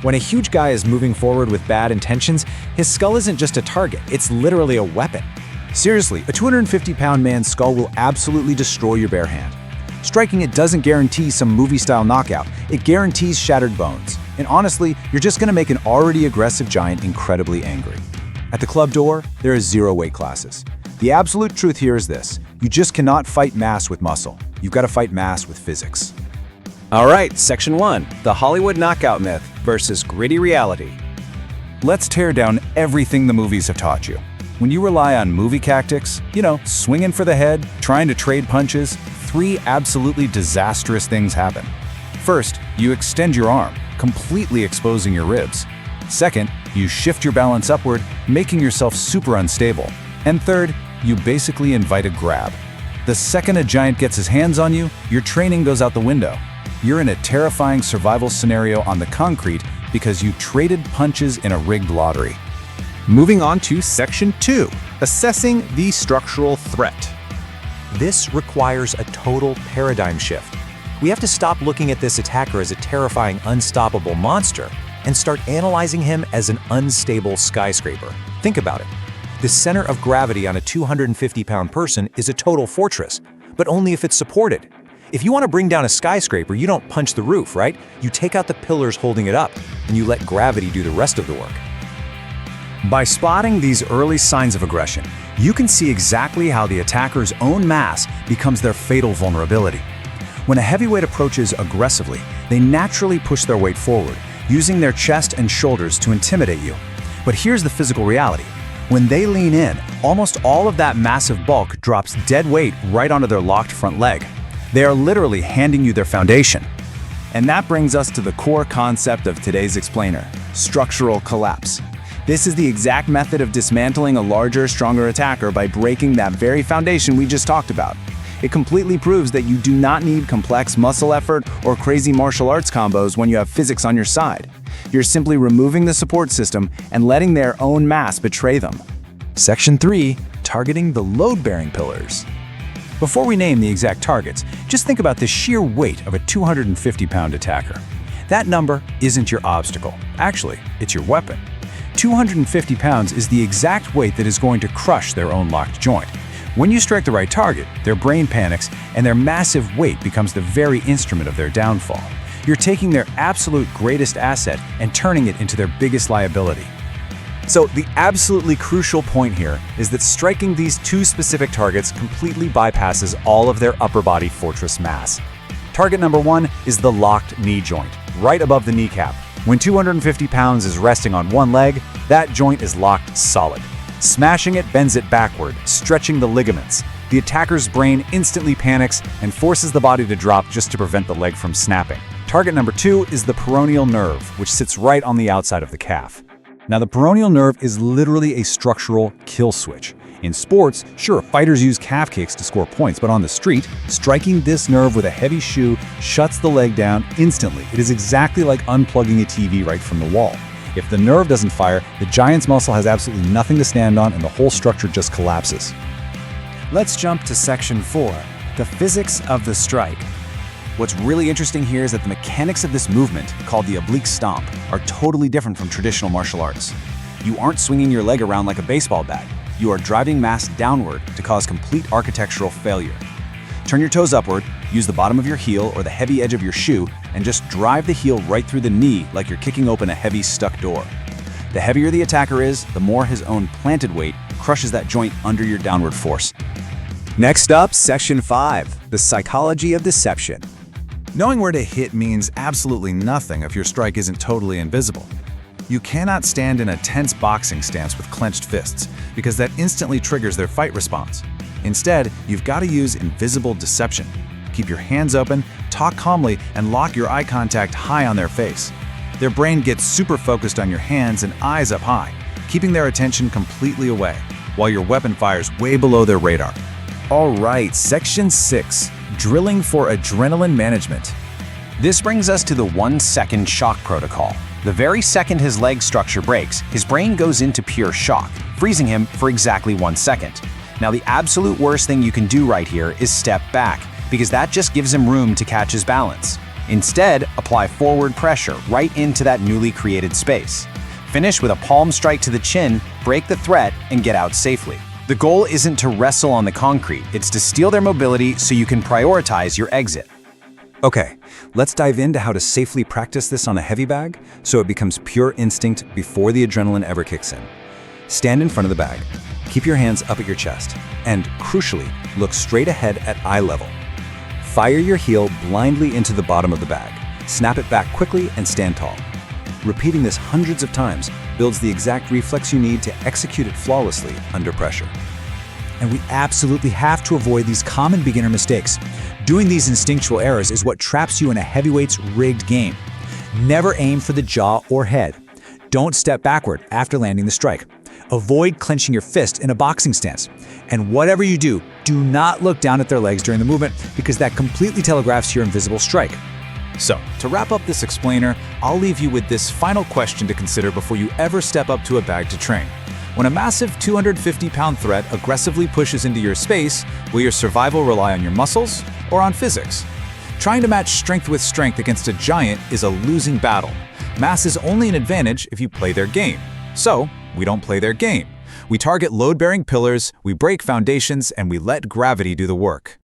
When a huge guy is moving forward with bad intentions, his skull isn't just a target, it's literally a weapon. Seriously, a 250-pound man's skull will absolutely destroy your bare hand. Striking it doesn't guarantee some movie-style knockout, it guarantees shattered bones. And honestly, you're just gonna make an already aggressive giant incredibly angry. At the club door, there are 0 weight classes. The absolute truth here is this: you just cannot fight mass with muscle. You've got to fight mass with physics. All right, Section 1, the Hollywood knockout myth versus gritty reality. Let's tear down everything the movies have taught you. When you rely on movie tactics, swinging for the head, trying to trade punches, 3 absolutely disastrous things happen. First, you extend your arm, completely exposing your ribs. Second, you shift your balance upward, making yourself super unstable. And third, you basically invite a grab. The second a giant gets his hands on you, your training goes out the window. You're in a terrifying survival scenario on the concrete because you traded punches in a rigged lottery. Moving on to Section 2, assessing the structural threat. This requires a total paradigm shift. We have to stop looking at this attacker as a terrifying, unstoppable monster and start analyzing him as an unstable skyscraper. Think about it. The center of gravity on a 250-pound person is a total fortress, but only if it's supported. If you want to bring down a skyscraper, you don't punch the roof, right? You take out the pillars holding it up, and you let gravity do the rest of the work. By spotting these early signs of aggression, you can see exactly how the attacker's own mass becomes their fatal vulnerability. When a heavyweight approaches aggressively, they naturally push their weight forward, using their chest and shoulders to intimidate you. But here's the physical reality. When they lean in, almost all of that massive bulk drops dead weight right onto their locked front leg. They are literally handing you their foundation. And that brings us to the core concept of today's explainer: structural collapse. This is the exact method of dismantling a larger, stronger attacker by breaking that very foundation we just talked about. It completely proves that you do not need complex muscle effort or crazy martial arts combos when you have physics on your side. You're simply removing the support system and letting their own mass betray them. Section 3, targeting the load-bearing pillars. Before we name the exact targets, just think about the sheer weight of a 250-pound attacker. That number isn't your obstacle. Actually, it's your weapon. 250 pounds is the exact weight that is going to crush their own locked joint. When you strike the right target, their brain panics, and their massive weight becomes the very instrument of their downfall. You're taking their absolute greatest asset and turning it into their biggest liability. So the absolutely crucial point here is that striking these 2 specific targets completely bypasses all of their upper body fortress mass. Target number 1 is the locked knee joint, right above the kneecap. When 250 pounds is resting on one leg, that joint is locked solid. Smashing it bends it backward, stretching the ligaments. The attacker's brain instantly panics and forces the body to drop just to prevent the leg from snapping. Target number 2 is the peroneal nerve, which sits right on the outside of the calf. Now, the peroneal nerve is literally a structural kill switch. In sports, sure, fighters use calf kicks to score points, but on the street, striking this nerve with a heavy shoe shuts the leg down instantly. It is exactly like unplugging a TV right from the wall. If the nerve doesn't fire, the giant's muscle has absolutely nothing to stand on and the whole structure just collapses. Let's jump to Section 4, the physics of the strike. What's really interesting here is that the mechanics of this movement, called the oblique stomp, are totally different from traditional martial arts. You aren't swinging your leg around like a baseball bat. You are driving mass downward to cause complete architectural failure. Turn your toes upward, use the bottom of your heel or the heavy edge of your shoe, and just drive the heel right through the knee like you're kicking open a heavy stuck door. The heavier the attacker is, the more his own planted weight crushes that joint under your downward force. Next up, Section 5, the psychology of deception. Knowing where to hit means absolutely nothing if your strike isn't totally invisible. You cannot stand in a tense boxing stance with clenched fists, because that instantly triggers their fight response. Instead, you've got to use invisible deception. Keep your hands open, talk calmly, and lock your eye contact high on their face. Their brain gets super focused on your hands and eyes up high, keeping their attention completely away, while your weapon fires way below their radar. All right, Section 6, drilling for adrenaline management. This brings us to the 1-second shock protocol. The very second his leg structure breaks, his brain goes into pure shock, freezing him for exactly 1 second. Now, the absolute worst thing you can do right here is step back, because that just gives him room to catch his balance. Instead, apply forward pressure right into that newly created space. Finish with a palm strike to the chin, break the threat, and get out safely. The goal isn't to wrestle on the concrete, it's to steal their mobility so you can prioritize your exit. Okay, let's dive into how to safely practice this on a heavy bag so it becomes pure instinct before the adrenaline ever kicks in. Stand in front of the bag, keep your hands up at your chest, and crucially, look straight ahead at eye level. Fire your heel blindly into the bottom of the bag, snap it back quickly, and stand tall. Repeating this hundreds of times builds the exact reflex you need to execute it flawlessly under pressure. And we absolutely have to avoid these common beginner mistakes. Doing these instinctual errors is what traps you in a heavyweight's rigged game. Never aim for the jaw or head. Don't step backward after landing the strike. Avoid clenching your fist in a boxing stance. And whatever you do, do not look down at their legs during the movement because that completely telegraphs your invisible strike. So, to wrap up this explainer, I'll leave you with this final question to consider before you ever step up to a bag to train. When a massive 250-pound threat aggressively pushes into your space, will your survival rely on your muscles or on physics? Trying to match strength with strength against a giant is a losing battle. Mass is only an advantage if you play their game. So, we don't play their game. We target load-bearing pillars, we break foundations, and we let gravity do the work.